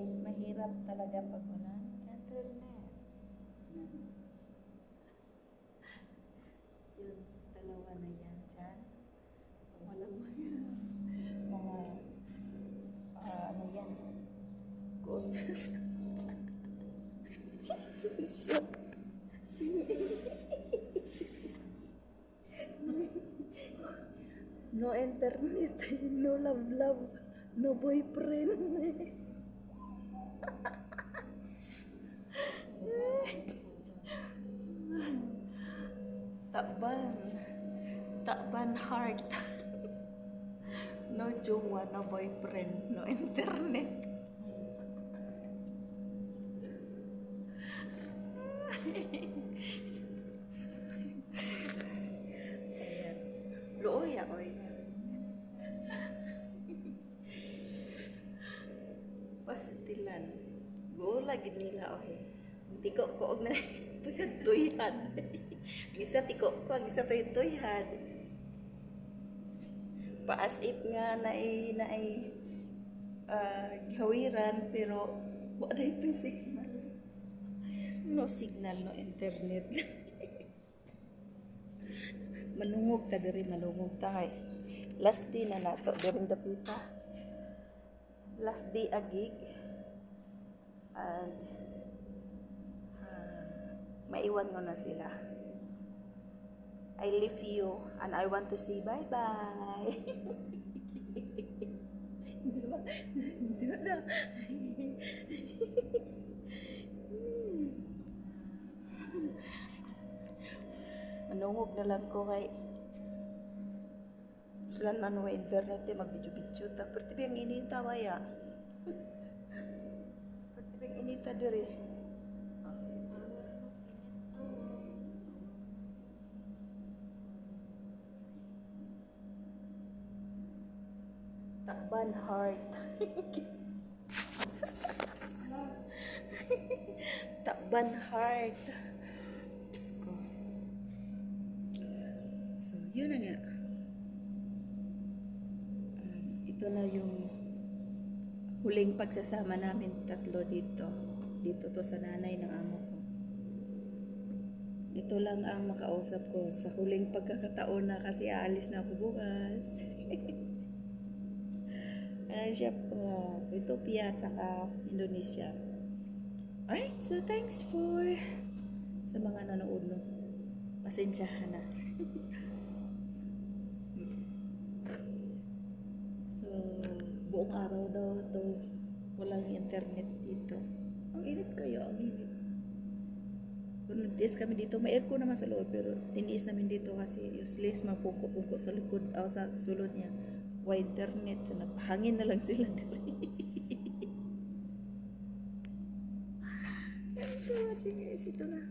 guys, mahirap talaga pag walang internet. Yung dalawa na yan dyan, walang mga ano yan, goodness. So, no internet, no love, no boyfriend. Takban heart. No jowa, no boyfriend, no internet. Ayan. Looy oy. Pastilan. Go lagi nila oy. Tiko ko og na tuyad. Ang isa tiko ko, ang isa tuyad. Paas if nga na gawiran pero wala itong signal. No signal, no internet. Manungog ka diri, manungog tayo. Last day na nato, diring dapita. Last day agig. And maiwan ko na sila. I leave you and I want to say bye-bye. Diba na? Manungog na lang ko kay sila man wa internet mag-video-video ta. Pero tibing inita waya. Pero tibing inita diri. Takban heart. Takban heart. Let's go. So, yun na nga. Ito na yung huling pagsasama namin tatlo dito. Dito to sa nanay ng amo ko. Ito lang ang makausap ko sa huling pagkakataon na kasi aalis na ako bukas. Siya po, Ethiopia at saka Indonesia. Alright, so thanks for sa mga nanood, no. Pasensyahan na. So, buong araw daw to walang internet dito. Ang init kayo, ang init. Kung nag-test kami dito, may aircon naman sa loob, pero tiniis namin dito kasi useless, mapungko-pungko sa likod, sa sulod niya. Wide internet, so nagpahangin na lang sila dali. Thanks for watching guys, ito na.